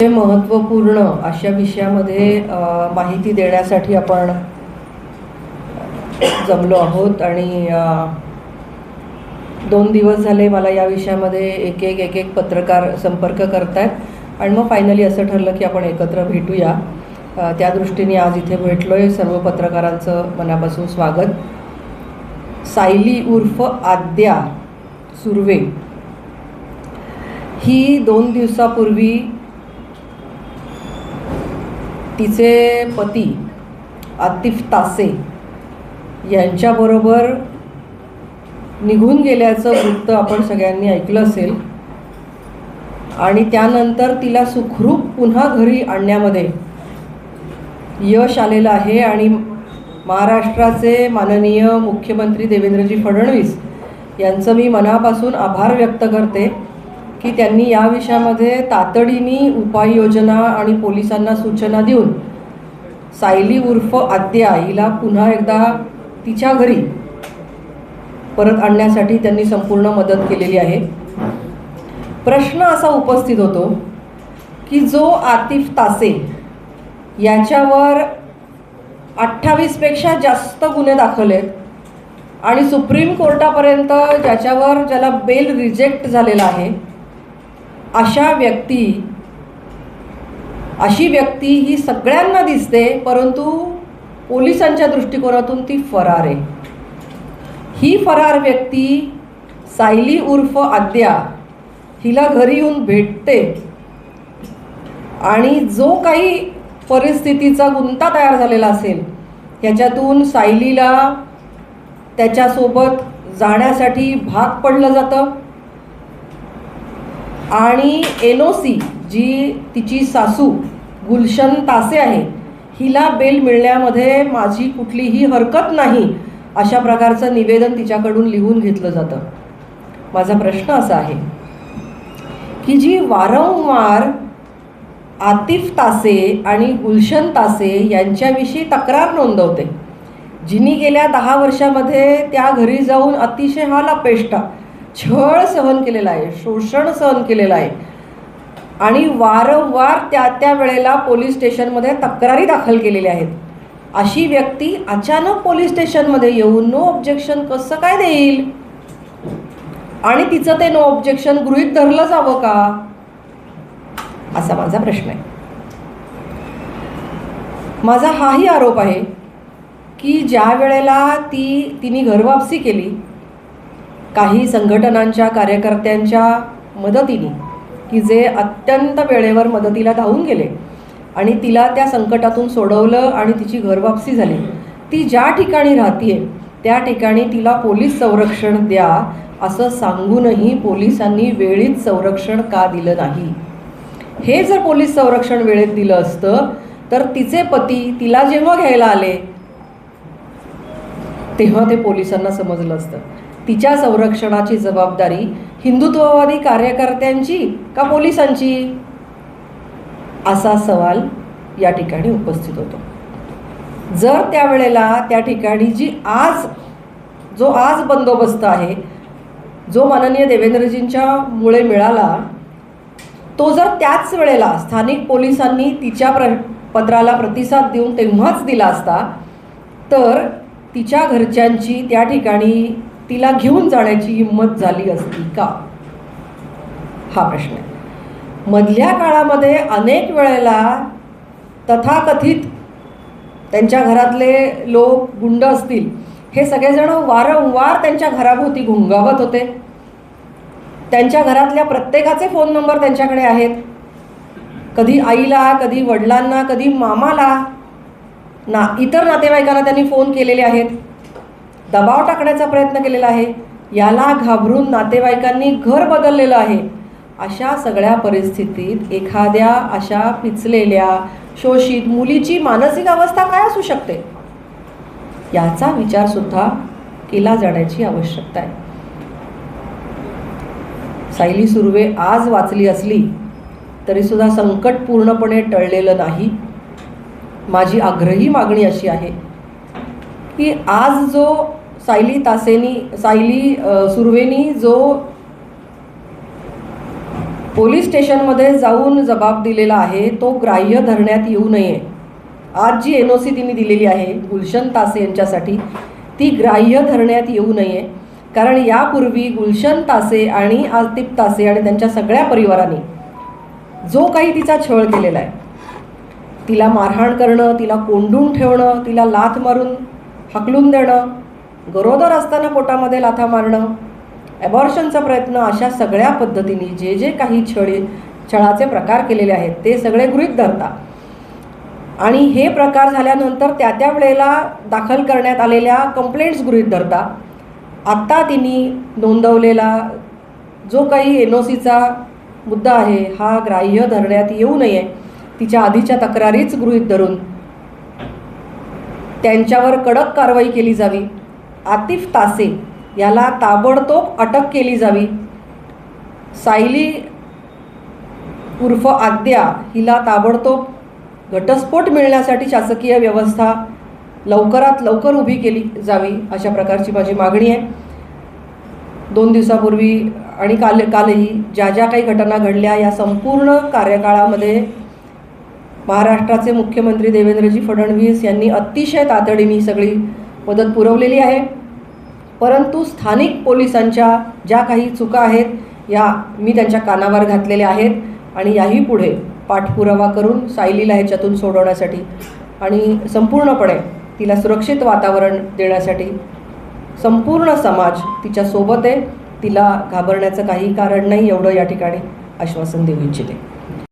महत्त्वपूर्ण अशा विषयामध्ये माहिती देण्यासाठी आपण जमलो आहोत आणि 2 दिवस झाले मला या विषयामध्ये एक एक पत्रकार संपर्क करतायत आणि मग फायनली असं ठरलं की आपण एकत्र भेटूया. त्या दृष्टीने आज इथे भेटलोय. सर्व पत्रकारांचं मनापासून स्वागत. सायली उर्फ आद्या सुर्वे ही 2 दिवसापूर्वी तिचे पती आतिफ तासे यांच्याबरोबर निघून गेल्याचं वृत्त आपण सगळ्यांनी ऐकलं असेल आणि त्यानंतर तिला सुखरूप पुन्हा घरी आणण्यामध्ये यश आलेलं आहे आणि महाराष्ट्राचे माननीय मुख्यमंत्री देवेंद्रजी फडणवीस यांचं मी मनापासून आभार व्यक्त करते की त्यांनी या विषयामध्ये तातडीने उपाययोजना आणि पोलिसांना सूचना देऊन सायली उर्फ आद्या हिला पुन्हा एकदा तिच्या घरी परत आणण्यासाठी त्यांनी संपूर्ण मदत केलेली आहे. प्रश्न असा उपस्थित होतो की जो आतिफ तासे याच्यावर 28 पेक्षा जास्त गुन्हे दाखल आहेत आणि सुप्रीम कोर्टापर्यंत ज्याला बेल रिजेक्ट झालेला आहे, अशी व्यक्ती ही सगळ्यांना दिसते, परंतु पोलिसांच्या दृष्टिकोनातून ती फरार आहे. ही फरार व्यक्ती सायली उर्फ आद्या हिला घरी येऊन भेटते आणि जो काही परिस्थितीचा गुंता तयार झालेला असेल त्याच्यातून सायलीला त्याच्यासोबत जाण्यासाठी भाग पडलं जातं आणि NOC जी तिची सासू गुलशन तासे आहे हिला बेल मिळण्यामध्ये माझी कुठलीही हरकत नाही अशा प्रकारचं निवेदन तिच्याकडून लिहून घेतलं जातं. माझा प्रश्न असा आहे की जी वारंवार आतिफ तासे आणि गुलशन तासे यांच्याविषयी तक्रार नोंदवते, जिनी गेल्या 10 वर्षामध्ये त्या घरी जाऊन अतिशय हालापेष्टा छळ सहन केलेला आहे, शोषण सहन केलेलं आहे आणि वारंवार त्या वेळेला पोलीस स्टेशनमध्ये तक्रारी दाखल केलेल्या आहेत, अशी व्यक्ती अचानक पोलीस स्टेशनमध्ये येऊन नो ऑब्जेक्शन कसं काय देईल आणि तिचं ते नो ऑब्जेक्शन गृहीत धरलं जावं का, असा माझा प्रश्न आहे. माझा हाही आरोप आहे की ज्या वेळेला तिने घरवापसी केली काही संघटनांच्या कार्यकर्त्यांच्या मदतीने की जे अत्यंत वेळेवर मदतीला धावून गेले आणि तिला त्या संकटातून सोडवलं आणि तिची घरवापसी झाली, ती ज्या ठिकाणी राहतीये त्या ठिकाणी तिला पोलीस संरक्षण द्या असं सांगूनही पोलिसांनी वेळीच संरक्षण का दिलं नाही. हे जर पोलीस संरक्षण वेळेत दिलं असतं तर तिचे पती तिला जेव्हा घ्यायला आले तेव्हा ते पोलिसांना समजलं असतं. तिच्या संरक्षणाची जबाबदारी हिंदुत्ववादी कार्यकर्त्यांची का पोलिसांची, असा सवाल या ठिकाणी उपस्थित होतो. जर त्यावेळेला त्या ठिकाणी जो आज बंदोबस्त आहे जो माननीय देवेंद्रजींच्या मुळे मिळाला, तो जर त्याच वेळेला स्थानिक पोलिसांनी तिच्या पत्राला प्रतिसाद देऊन तेव्हाच दिला असता तर तिच्या घरच्यांची त्या ठिकाणी तिला घेऊन जाण्याची हिंमत झाली असती का, हा प्रश्न आहे. मधल्या काळामध्ये अनेक वेळेला तथाकथित त्यांच्या घरातले लोक गुंड असतील हे सगळेजण वारंवार त्यांच्या घराभोवती घुंगावत होते. त्यांच्या घरातल्या प्रत्येकाचे फोन नंबर त्यांच्याकडे आहेत. कधी आईला, कधी वडिलांना, कधी मामाला, इतर नातेवाईकांना त्यांनी फोन केलेले आहेत, दबाव टाकण्याचा प्रयत्न केलेला आहे. याला घाबरून नातेवाईकांनी घर बदललेलं आहे. अशा सगळ्या परिस्थितीत एखाद्या अशा पिचलेल्या शोषित मुलीची मानसिक अवस्था काय असू शकते याचा विचारसुद्धा केला जाण्याची आवश्यकता आहे. सायली सुर्वे आज वाचली असली तरीसुद्धा संकट पूर्णपणे टळलेलं नाही. माझी आग्रही मागणी अशी आहे की आज जो सायली सुर्वेनी जो पोलीस स्टेशनमध्ये जाऊन जबाब दिलेला आहे तो ग्राह्य धरण्यात येऊ नये. आज जी NOC तिने दिलेली आहे गुलशन तासे यांच्यासाठी ती ग्राह्य धरण्यात येऊ नये, कारण यापूर्वी गुलशन तासे आणि आतिफ तासे आणि त्यांच्या सगळ्या परिवारांनी जो काही तिचा छळ केलेला आहे, तिला मारहाण करणं, तिला कोंडून ठेवणं, तिला लाथ मारून हकलून देणं, गरोदर असताना पोटामध्ये लाथा मारणं, ॲबॉर्शनचा प्रयत्न, अशा सगळ्या पद्धतीने जे जे काही छळाचे प्रकार केलेले आहेत ते सगळे गृहीत धरता आणि हे प्रकार झाल्यानंतर त्या वेळेला दाखल करण्यात आलेल्या कंप्लेंट्स गृहीत धरता आत्ता तिने नोंदवलेला जो काही NOCचा मुद्दा आहे हा ग्राह्य धरण्यात येऊ नये, तिच्या आधीच्या तक्रारीच गृहीत धरून त्यांच्यावर कडक कारवाई केली जावी. आतिफ तासे याला ताबडतोब अटक केली जावी. सायली उर्फ आद्या हिला ताबडतोब घटस्फोट मिळण्यासाठी शासकीय व्यवस्था लवकरात लवकर उभी केली जावी, अशा प्रकारची माझी मागणी आहे. 2 दिवसापूर्वी आणि कालही ज्या ज्या काही घटना घडल्या या संपूर्ण कार्यकाळामध्ये महाराष्ट्राचे मुख्यमंत्री देवेंद्रजी फडणवीस यांनी अतिशय तातडीने सगळी मदत पुरवलेली आहे. परंतु स्थानिक पोलिसांच्या ज्या काही चुका आहेत या मी त्यांच्या कानावर घातलेल्या आहेत आणि याही पुढे पाठपुरावा करून सायलीला ह्याच्यातून सोडवण्यासाठी आणि संपूर्णपणे तिला सुरक्षित वातावरण देण्यासाठी संपूर्ण समाज तिच्यासोबत आहे. तिला घाबरण्याचं काही कारण नाही, एवढं या ठिकाणी आश्वासन देऊ इच्छिते.